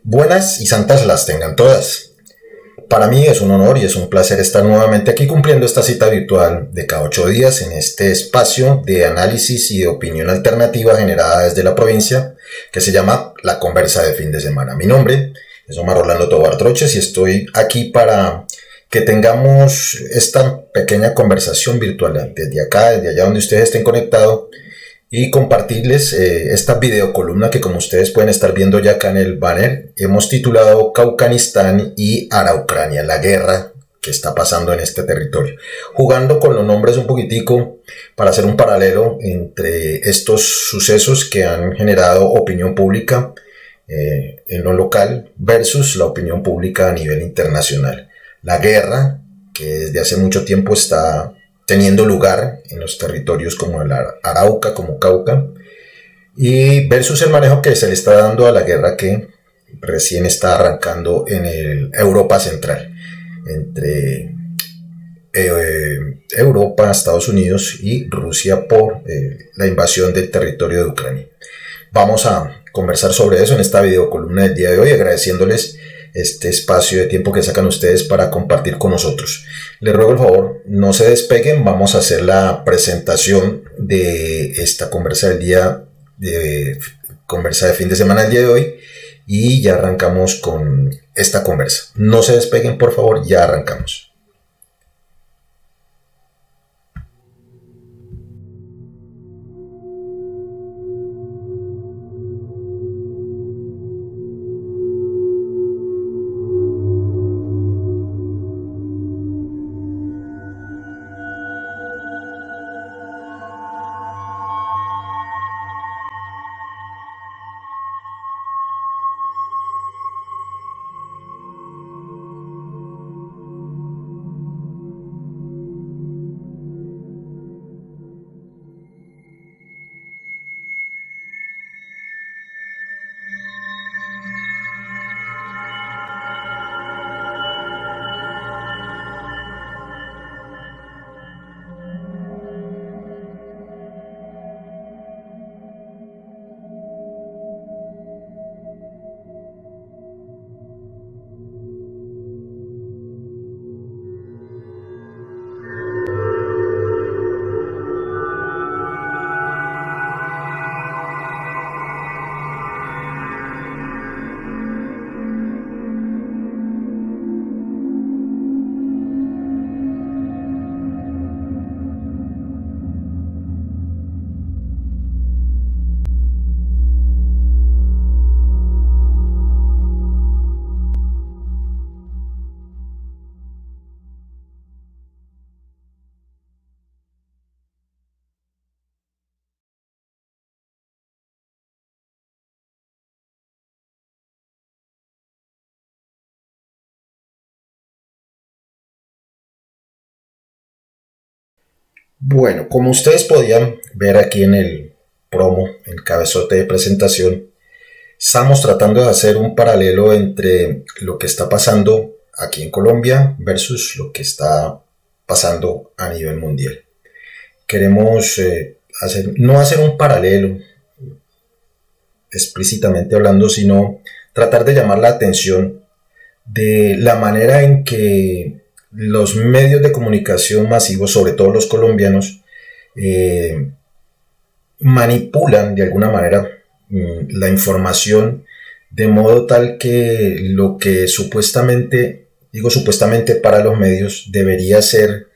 Buenas y santas las tengan todas. Para mí es un honor y es un placer estar nuevamente aquí cumpliendo esta cita virtual de cada 8 días en este espacio de análisis y de opinión alternativa generada desde la provincia que se llama La Conversa de Fin de Semana. Mi nombre es Omar Orlando Tobar Troches y estoy aquí para que tengamos esta pequeña conversación virtual desde acá, desde allá donde ustedes estén conectados, y compartirles esta videocolumna que, como ustedes pueden estar viendo ya acá en el banner, hemos titulado Caucanistán y Araucania, la guerra que está pasando en este territorio, jugando con los nombres un poquitico para hacer un paralelo entre estos sucesos que han generado opinión pública en lo local versus la opinión pública a nivel internacional. La guerra que desde hace mucho tiempo está teniendo lugar en los territorios como el Arauca, como Cauca, y versus el manejo que se le está dando a la guerra que recién está arrancando en el Europa Central, entre Europa, Estados Unidos y Rusia por la invasión del territorio de Ucrania. Vamos a conversar sobre eso en esta videocolumna del día de hoy, agradeciéndoles este espacio de tiempo que sacan ustedes para compartir con nosotros. Les ruego el favor, no se despeguen, vamos a hacer la presentación de esta conversa del día, de conversa de fin de semana del día de hoy, y ya arrancamos con esta conversa. No se despeguen, por favor, ya arrancamos. Bueno, como ustedes podían ver aquí en el promo, el cabezote de presentación, estamos tratando de hacer un paralelo entre lo que está pasando aquí en Colombia versus lo que está pasando a nivel mundial. Queremos no hacer un paralelo explícitamente hablando, sino tratar de llamar la atención de la manera en que los medios de comunicación masivos, sobre todo los colombianos, manipulan de alguna manera la información de modo tal que lo que supuestamente, digo supuestamente para los medios, debería ser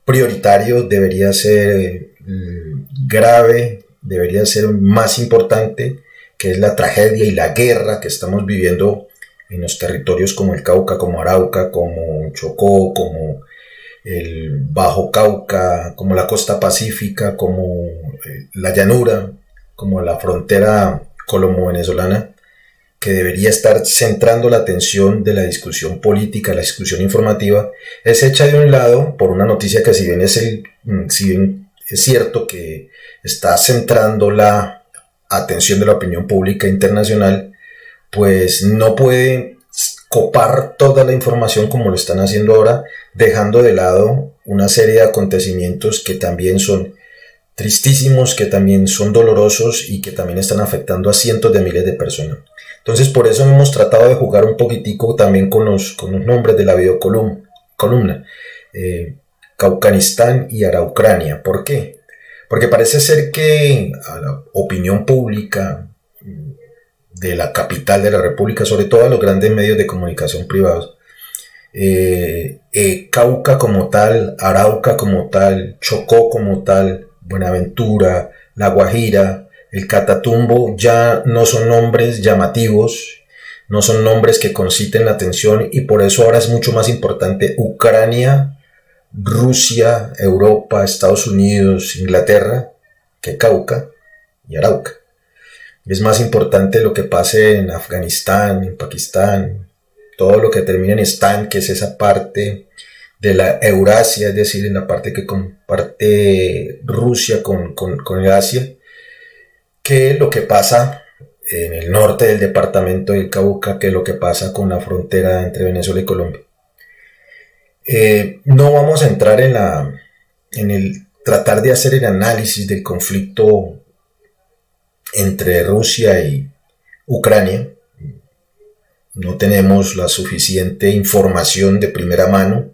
prioritario, debería ser grave, debería ser más importante, que es la tragedia y la guerra que estamos viviendo en los territorios como el Cauca, como Arauca, como Chocó, como el Bajo Cauca, como la costa pacífica, como la llanura, como la frontera colombo-venezolana, que debería estar centrando la atención de la discusión política, la discusión informativa, es hecha de un lado por una noticia que si bien es cierto que está centrando la atención de la opinión pública internacional, pues no puede copar toda la información como lo están haciendo ahora, dejando de lado una serie de acontecimientos que también son tristísimos, que también son dolorosos y que también están afectando a cientos de miles de personas. Entonces por eso hemos tratado de jugar un poquitico también con los nombres de la videocolumna. Caucanistán y Araucrania. ¿Por qué? Porque parece ser que a la opinión pública de la capital de la República, sobre todo a los grandes medios de comunicación privados, Cauca como tal, Arauca como tal, Chocó como tal, Buenaventura, La Guajira, el Catatumbo ya no son nombres llamativos, no son nombres que conciten la atención, y por eso ahora es mucho más importante Ucrania, Rusia, Europa, Estados Unidos, Inglaterra, que Cauca y Arauca. Es más importante lo que pase en Afganistán, en Pakistán, todo lo que termina en Stan, que es esa parte de la Eurasia, es decir, en la parte que comparte Rusia con Asia, que lo que pasa en el norte del departamento del Cauca, que lo que pasa con la frontera entre Venezuela y Colombia. No vamos a entrar en el tratar de hacer el análisis del conflicto entre Rusia y Ucrania. No tenemos la suficiente información de primera mano,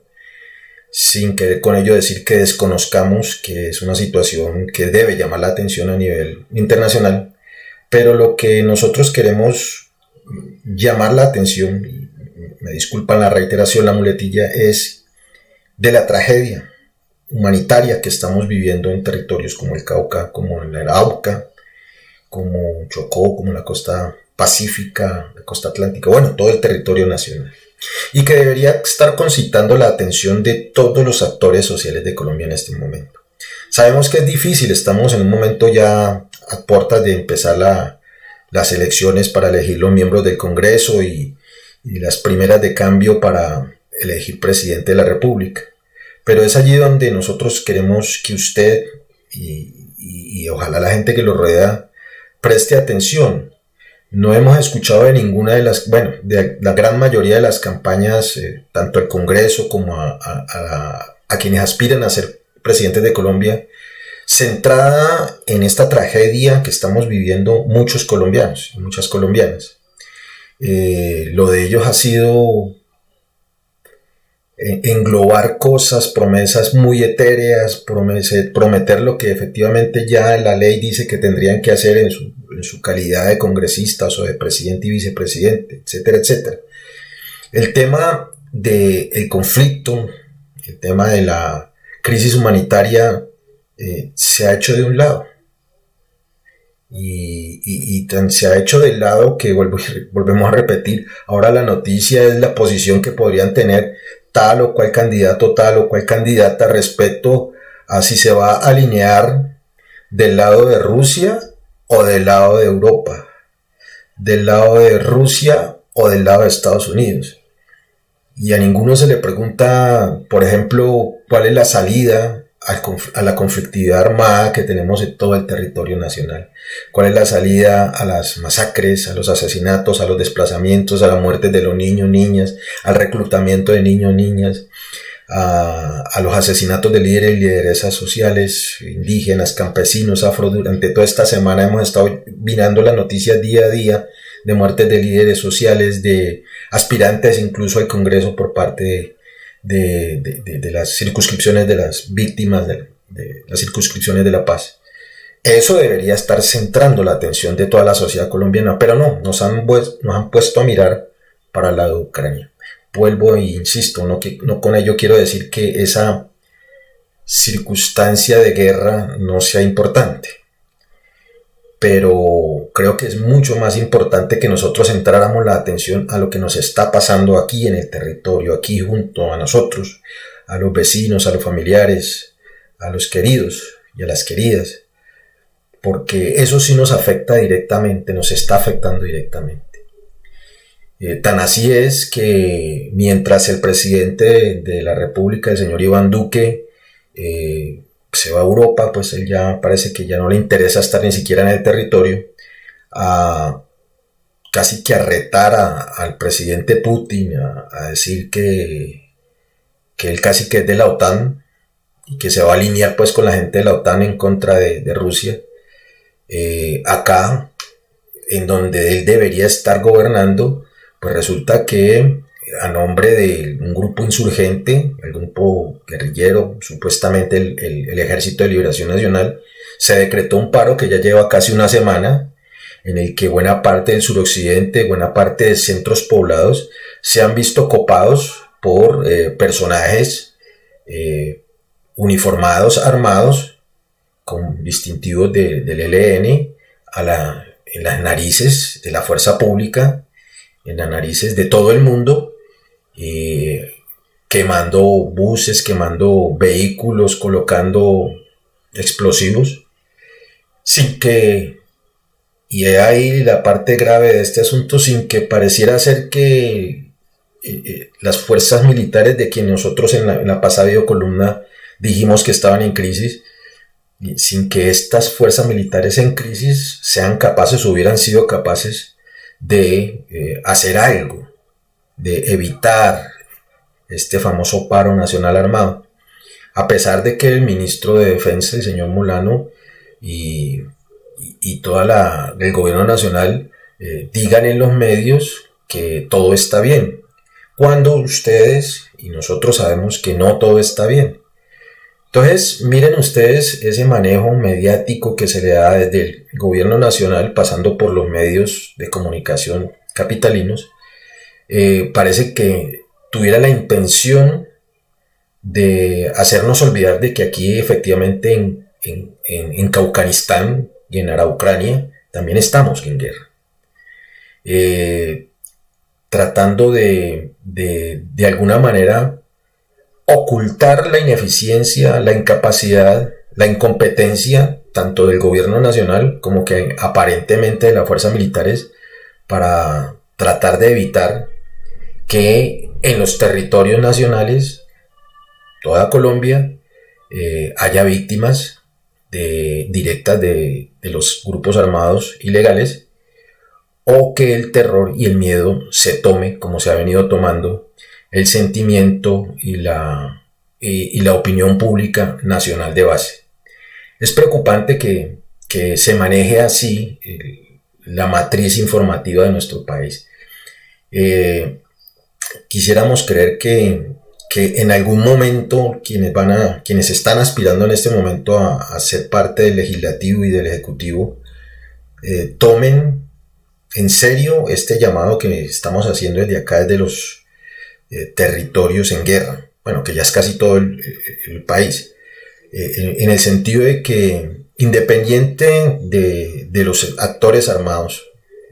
sin querer con ello decir que desconozcamos que es una situación que debe llamar la atención a nivel internacional, pero lo que nosotros queremos llamar la atención, y me disculpan la reiteración, la muletilla, es de la tragedia humanitaria que estamos viviendo en territorios como el Cauca, como el Arauca, como Chocó, como la costa pacífica, la costa atlántica, bueno, todo el territorio nacional, y que debería estar concitando la atención de todos los actores sociales de Colombia en este momento. Sabemos que es difícil, estamos en un momento ya a puertas de empezar las elecciones para elegir los miembros del Congreso y las primeras de cambio para elegir presidente de la República, pero es allí donde nosotros queremos que usted y ojalá la gente que lo rodea preste atención. No hemos escuchado de ninguna de la gran mayoría de las campañas, tanto al Congreso como a quienes aspiran a ser presidentes de Colombia, centrada en esta tragedia que estamos viviendo muchos colombianos y muchas colombianas. Lo de ellos ha sido englobar cosas, promesas muy etéreas, prometer lo que efectivamente ya la ley dice que tendrían que hacer en su calidad de congresistas o de presidente y vicepresidente, etcétera, etcétera. El tema del conflicto, el tema de la crisis humanitaria se ha hecho de un lado. Y se ha hecho del lado que volvemos a repetir, ahora la noticia es la posición que podrían tener tal o cual candidato, tal o cual candidata respecto a si se va a alinear del lado de Rusia o del lado de Europa, del lado de Rusia o del lado de Estados Unidos. Y a ninguno se le pregunta, por ejemplo, cuál es la salida a la conflictividad armada que tenemos en todo el territorio nacional. ¿Cuál es la salida a las masacres, a los asesinatos, a los desplazamientos, a la muerte de los niños, niñas, al reclutamiento de niños, niñas, a los asesinatos de líderes y lideresas sociales, indígenas, campesinos, afro? Durante toda esta semana hemos estado mirando las noticias día a día de muertes de líderes sociales, de aspirantes incluso al Congreso por parte de las circunscripciones de las víctimas de las circunscripciones de la paz. Eso debería estar centrando la atención de toda la sociedad colombiana, pero no, nos han puesto a mirar para el lado de Ucrania. Vuelvo e insisto, no con ello quiero decir que esa circunstancia de guerra no sea importante, pero creo que es mucho más importante que nosotros centráramos la atención a lo que nos está pasando aquí en el territorio, aquí junto a nosotros, a los vecinos, a los familiares, a los queridos y a las queridas, porque eso sí nos afecta directamente, nos está afectando directamente. Tan así es que mientras el presidente de la República, el señor Iván Duque, se va a Europa, pues él ya parece que ya no le interesa estar ni siquiera en el territorio, casi que a retar al presidente Putin, a decir que él casi que es de la OTAN y que se va a alinear pues con la gente de la OTAN en contra de Rusia. Acá en donde él debería estar gobernando, pues resulta que a nombre de un grupo insurgente, el grupo guerrillero, supuestamente el Ejército de Liberación Nacional, se decretó un paro que ya lleva casi una semana, en el que buena parte del suroccidente, buena parte de centros poblados se han visto copados por personajes uniformados, armados, con distintivos del ELN en las narices de la fuerza pública, en las narices de todo el mundo, quemando buses, quemando vehículos, colocando explosivos, sin que, y es ahí la parte grave de este asunto, sin que pareciera ser que las fuerzas militares de quienes nosotros en la pasada videocolumna dijimos que estaban en crisis, sin que estas fuerzas militares en crisis sean capaces, hubieran sido capaces de hacer algo, de evitar este famoso paro nacional armado, a pesar de que el ministro de Defensa, el señor Molano, y toda el gobierno nacional digan en los medios que todo está bien, cuando ustedes y nosotros sabemos que no todo está bien. Entonces, miren ustedes ese manejo mediático que se le da desde el gobierno nacional, pasando por los medios de comunicación capitalinos. Parece que tuviera la intención de hacernos olvidar de que aquí efectivamente en Caucanistán y en Araucania también estamos en guerra. Tratando de alguna manera ocultar la ineficiencia, la incapacidad, la incompetencia tanto del gobierno nacional como que aparentemente de las fuerzas militares, para tratar de evitar que en los territorios nacionales, toda Colombia, haya víctimas directas de los grupos armados ilegales, o que el terror y el miedo se tome, como se ha venido tomando, el sentimiento y la opinión pública nacional de base. Es preocupante que se maneje así la matriz informativa de nuestro país. Quisiéramos creer que en algún momento quienes están aspirando en este momento a ser parte del legislativo y del ejecutivo tomen en serio este llamado que estamos haciendo desde acá, desde los territorios en guerra, bueno, que ya es casi todo el país, en el sentido de que independiente de los actores armados,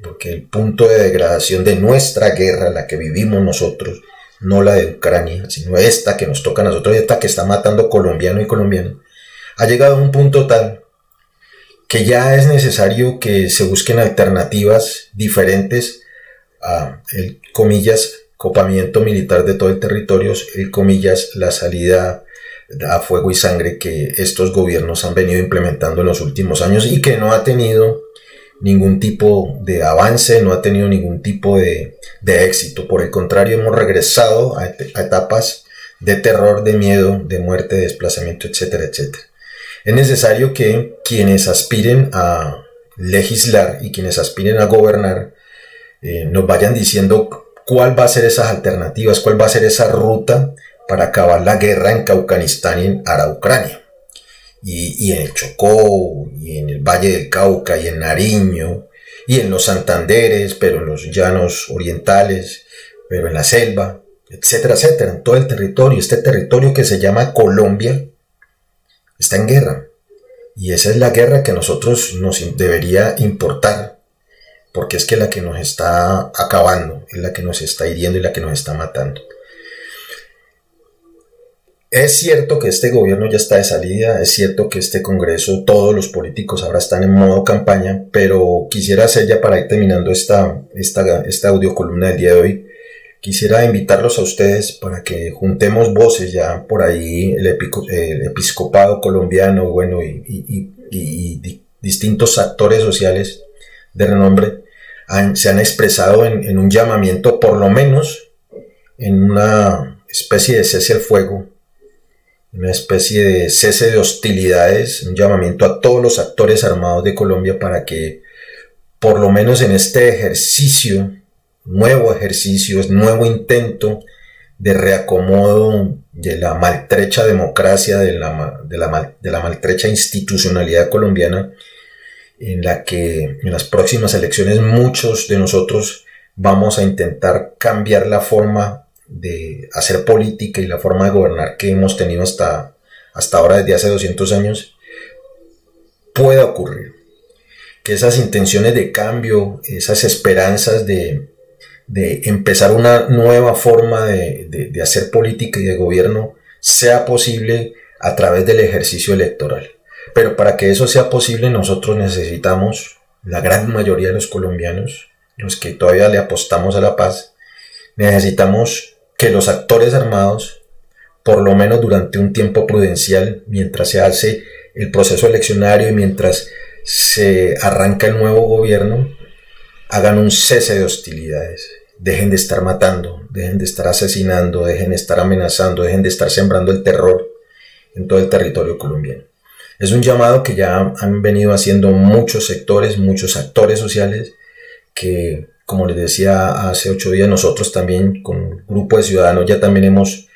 porque el punto de degradación de nuestra guerra, la que vivimos nosotros, no la de Ucrania, sino esta que nos toca a nosotros, esta que está matando colombiano y colombiano, ha llegado a un punto tal que ya es necesario que se busquen alternativas diferentes a, comillas, copamiento militar de todo el territorio, comillas, la salida a fuego y sangre que estos gobiernos han venido implementando en los últimos años y que no ha tenido ningún tipo de avance, no ha tenido ningún tipo de éxito. Por el contrario, hemos regresado a etapas de terror, de miedo, de muerte, de desplazamiento, etcétera, etcétera. Es necesario que quienes aspiren a legislar y quienes aspiren a gobernar nos vayan diciendo cuál va a ser esas alternativas, cuál va a ser esa ruta para acabar la guerra en Caucanistán y en Araucania, y en el Chocó, y en el Valle del Cauca, y en Nariño, y en los Santanderes, pero en los llanos orientales, pero en la selva, etcétera, etcétera, en todo el territorio. Este territorio que se llama Colombia está en guerra, y esa es la guerra que a nosotros nos debería importar, porque es que la que nos está acabando, es la que nos está hiriendo y la que nos está matando. Es cierto que este gobierno ya está de salida, es cierto que este Congreso, todos los políticos ahora están en modo campaña, pero quisiera hacer, ya para ir terminando esta audiocolumna del día de hoy, quisiera invitarlos a ustedes para que juntemos voces. Ya por ahí el episcopado colombiano, bueno, y distintos actores sociales de renombre se han expresado en un llamamiento, por lo menos en una especie de cese al fuego, una especie de cese de hostilidades, un llamamiento a todos los actores armados de Colombia para que por lo menos en este ejercicio, nuevo intento de reacomodo de la maltrecha democracia, de la maltrecha institucionalidad colombiana, en la que en las próximas elecciones muchos de nosotros vamos a intentar cambiar la forma de hacer política y la forma de gobernar que hemos tenido hasta ahora desde hace 200 años, pueda ocurrir. Que esas intenciones de cambio, esas esperanzas de empezar una nueva forma de hacer política y de gobierno sea posible a través del ejercicio electoral. Pero para que eso sea posible nosotros necesitamos, la gran mayoría de los colombianos, los que todavía le apostamos a la paz, necesitamos que los actores armados, por lo menos durante un tiempo prudencial, mientras se hace el proceso eleccionario y mientras se arranca el nuevo gobierno, hagan un cese de hostilidades. Dejen de estar matando, dejen de estar asesinando, dejen de estar amenazando, dejen de estar sembrando el terror en todo el territorio colombiano. Es un llamado que ya han venido haciendo muchos sectores, muchos actores sociales, que, como les decía hace 8 días, nosotros también con un grupo de ciudadanos ya también hemos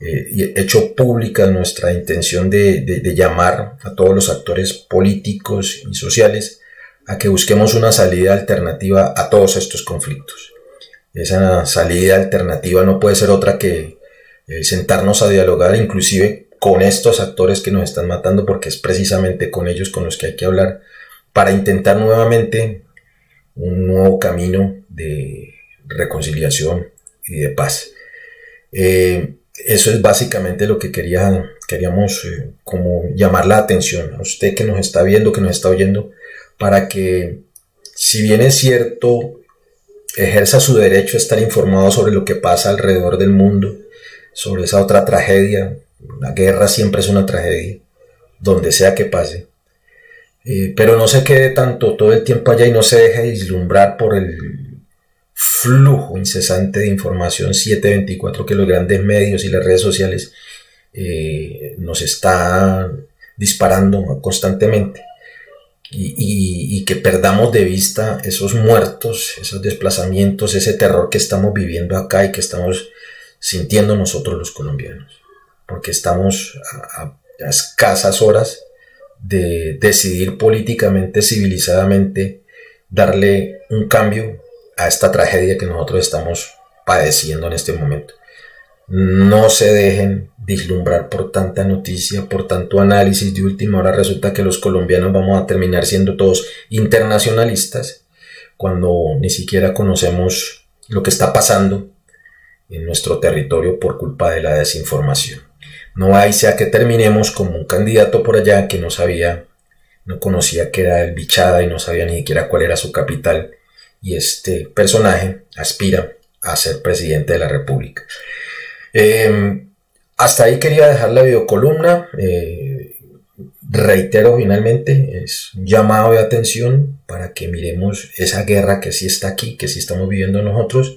hecho pública nuestra intención de llamar a todos los actores políticos y sociales a que busquemos una salida alternativa a todos estos conflictos. Esa salida alternativa no puede ser otra que sentarnos a dialogar, inclusive con estos actores que nos están matando, porque es precisamente con ellos con los que hay que hablar, para intentar nuevamente un nuevo camino de reconciliación y de paz. Eso es básicamente lo que queríamos como llamar la atención a usted que nos está viendo, que nos está oyendo, para que, si bien es cierto, ejerza su derecho a estar informado sobre lo que pasa alrededor del mundo, sobre esa otra tragedia. La guerra siempre es una tragedia, donde sea que pase, pero no se quede tanto todo el tiempo allá y no se deje deslumbrar por el flujo incesante de información 7/24 que los grandes medios y las redes sociales nos están disparando constantemente, y que perdamos de vista esos muertos, esos desplazamientos, ese terror que estamos viviendo acá y que estamos sintiendo nosotros los colombianos, porque estamos a escasas horas de decidir políticamente, civilizadamente, darle un cambio a esta tragedia que nosotros estamos padeciendo en este momento. No se dejen deslumbrar por tanta noticia, por tanto análisis de última hora. Resulta que los colombianos vamos a terminar siendo todos internacionalistas cuando ni siquiera conocemos lo que está pasando en nuestro territorio por culpa de la desinformación. No hay sea que terminemos como un candidato por allá que no conocía que era el Bichada y no sabía ni siquiera cuál era su capital, y este personaje aspira a ser presidente de la República. Hasta ahí quería dejar la videocolumna. Reitero finalmente, es un llamado de atención para que miremos esa guerra que sí está aquí, que sí estamos viviendo nosotros,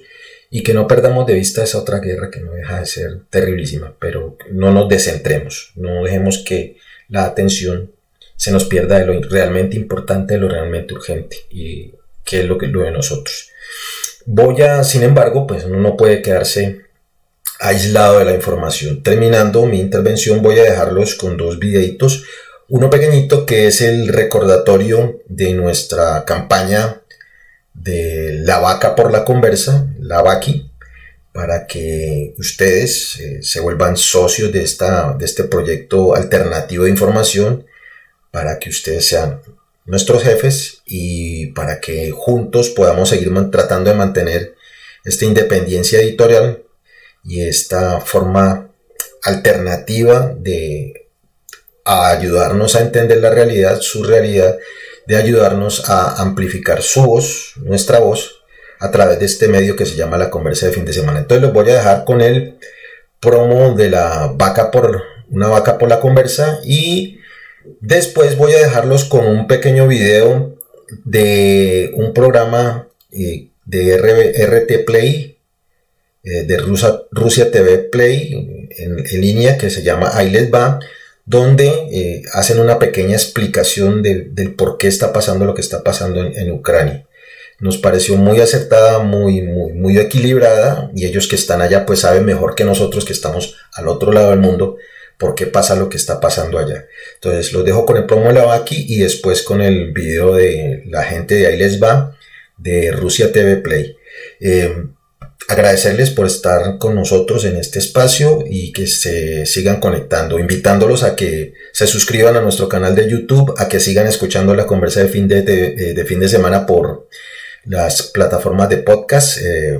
y que no perdamos de vista esa otra guerra que no deja de ser terribilísima, pero no nos descentremos, no dejemos que la atención se nos pierda de lo realmente importante, de lo realmente urgente, y que es lo de nosotros. Sin embargo, pues uno no puede quedarse aislado de la información. Terminando mi intervención, voy a dejarlos con 2 videitos. Uno pequeñito que es el recordatorio de nuestra campaña de la vaca por la conversa, la vaqui, para que ustedes se vuelvan socios de este proyecto alternativo de información, para que ustedes sean nuestros jefes y para que juntos podamos seguir tratando de mantener esta independencia editorial y esta forma alternativa de ayudarnos a entender la realidad, su realidad, de ayudarnos a amplificar su voz, nuestra voz, a través de este medio que se llama La Conversa de Fin de Semana. Entonces los voy a dejar con el promo de una vaca por la conversa, y después voy a dejarlos con un pequeño video de un programa de RT Play, de Rusia TV Play en línea, que se llama Ahí les va, donde hacen una pequeña explicación del por qué está pasando lo que está pasando en Ucrania. Nos pareció muy acertada, muy equilibrada, y ellos que están allá pues saben mejor que nosotros que estamos al otro lado del mundo por qué pasa lo que está pasando allá. Entonces los dejo con el promo de la Vaki y después con el video de la gente de Ahí Les Va de Rusia TV Play. Agradecerles por estar con nosotros en este espacio y que se sigan conectando, invitándolos a que se suscriban a nuestro canal de YouTube, a que sigan escuchando la conversa de fin de semana por las plataformas de podcast,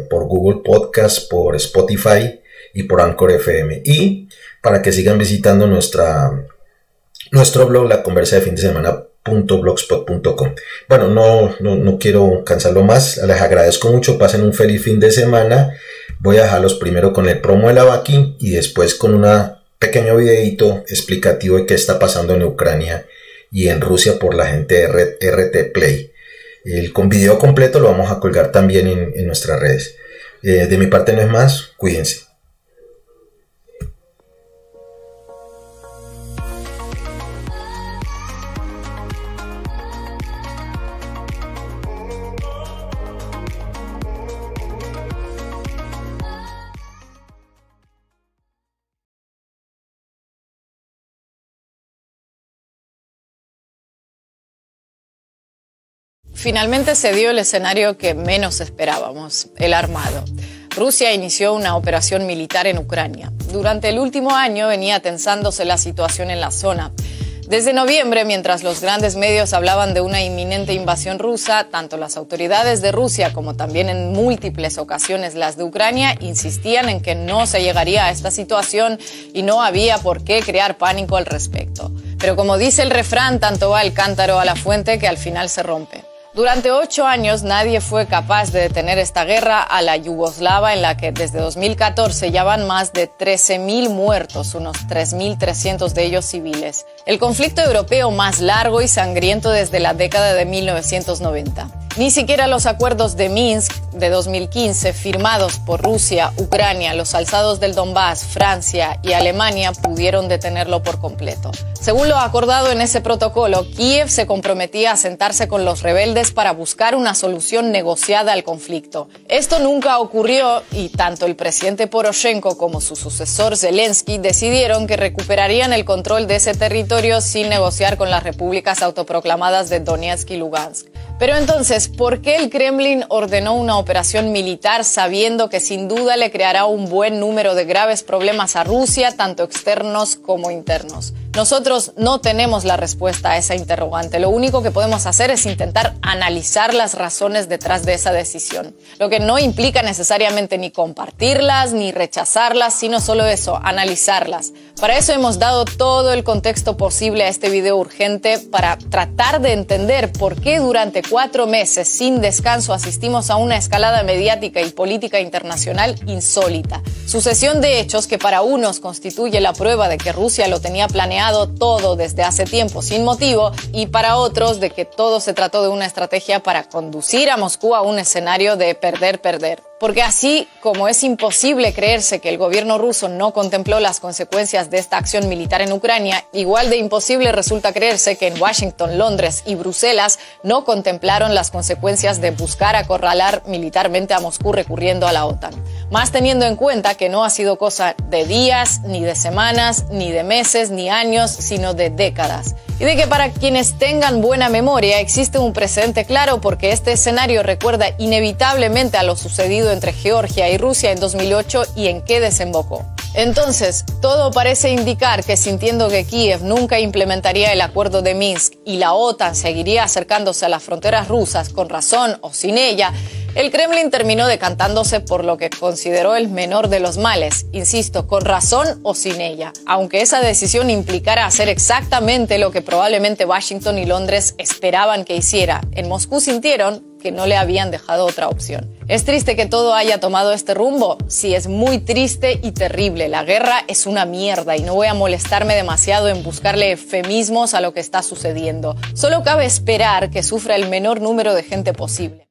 por Google Podcast, por Spotify y por Anchor FM, y para que sigan visitando nuestro blog, la conversa de fin de semana.blogspot.com. Bueno, no quiero cansarlo más, les agradezco mucho, pasen un feliz fin de semana. Voy a dejarlos primero con el promo de la Vaki y después con un pequeño videito explicativo de qué está pasando en Ucrania y en Rusia por la gente de RT Play. Con video completo lo vamos a colgar también en nuestras redes. De mi parte no es más, cuídense. Finalmente se dio el escenario que menos esperábamos, el armado. Rusia inició una operación militar en Ucrania. Durante el último año venía tensándose la situación en la zona. Desde noviembre, mientras los grandes medios hablaban de una inminente invasión rusa, tanto las autoridades de Rusia como también en múltiples ocasiones las de Ucrania insistían en que no se llegaría a esta situación y no había por qué crear pánico al respecto. Pero como dice el refrán, tanto va el cántaro a la fuente que al final se rompe. Durante 8 años nadie fue capaz de detener esta guerra a la yugoslava en la que desde 2014 ya van más de 13.000 muertos, unos 3.300 de ellos civiles. El conflicto europeo más largo y sangriento desde la década de 1990. Ni siquiera los acuerdos de Minsk de 2015 firmados por Rusia, Ucrania, los alzados del Donbass, Francia y Alemania pudieron detenerlo por completo. Según lo acordado en ese protocolo, Kiev se comprometía a sentarse con los rebeldes para buscar una solución negociada al conflicto. Esto nunca ocurrió y tanto el presidente Poroshenko como su sucesor Zelensky decidieron que recuperarían el control de ese territorio sin negociar con las repúblicas autoproclamadas de Donetsk y Lugansk. Pero entonces, ¿por qué el Kremlin ordenó una operación militar sabiendo que sin duda le creará un buen número de graves problemas a Rusia, tanto externos como internos? Nosotros no tenemos la respuesta a esa interrogante. Lo único que podemos hacer es intentar analizar las razones detrás de esa decisión. Lo que no implica necesariamente ni compartirlas ni rechazarlas, sino solo eso, analizarlas. Para eso hemos dado todo el contexto posible a este video urgente para tratar de entender por qué durante 4 meses sin descanso asistimos a una escalada mediática y política internacional insólita. Sucesión de hechos que para unos constituye la prueba de que Rusia lo tenía planeado todo desde hace tiempo sin motivo y para otros de que todo se trató de una estrategia para conducir a Moscú a un escenario de perder. Porque así como es imposible creerse que el gobierno ruso no contempló las consecuencias de esta acción militar en Ucrania, igual de imposible resulta creerse que en Washington, Londres y Bruselas no contemplaron las consecuencias de buscar acorralar militarmente a Moscú recurriendo a la OTAN. Más teniendo en cuenta que no ha sido cosa de días, ni de semanas, ni de meses, ni años, sino de décadas. Y de que para quienes tengan buena memoria existe un precedente claro porque este escenario recuerda inevitablemente a lo sucedido entre Georgia y Rusia en 2008 y en qué desembocó. Entonces, todo parece indicar que sintiendo que Kiev nunca implementaría el acuerdo de Minsk y la OTAN seguiría acercándose a las fronteras rusas con razón o sin ella, el Kremlin terminó decantándose por lo que consideró el menor de los males, insisto, con razón o sin ella, aunque esa decisión implicara hacer exactamente lo que probablemente Washington y Londres esperaban que hiciera. En Moscú sintieron que no le habían dejado otra opción. ¿Es triste que todo haya tomado este rumbo? Sí, es muy triste y terrible. La guerra es una mierda y no voy a molestarme demasiado en buscarle eufemismos a lo que está sucediendo. Solo cabe esperar que sufra el menor número de gente posible.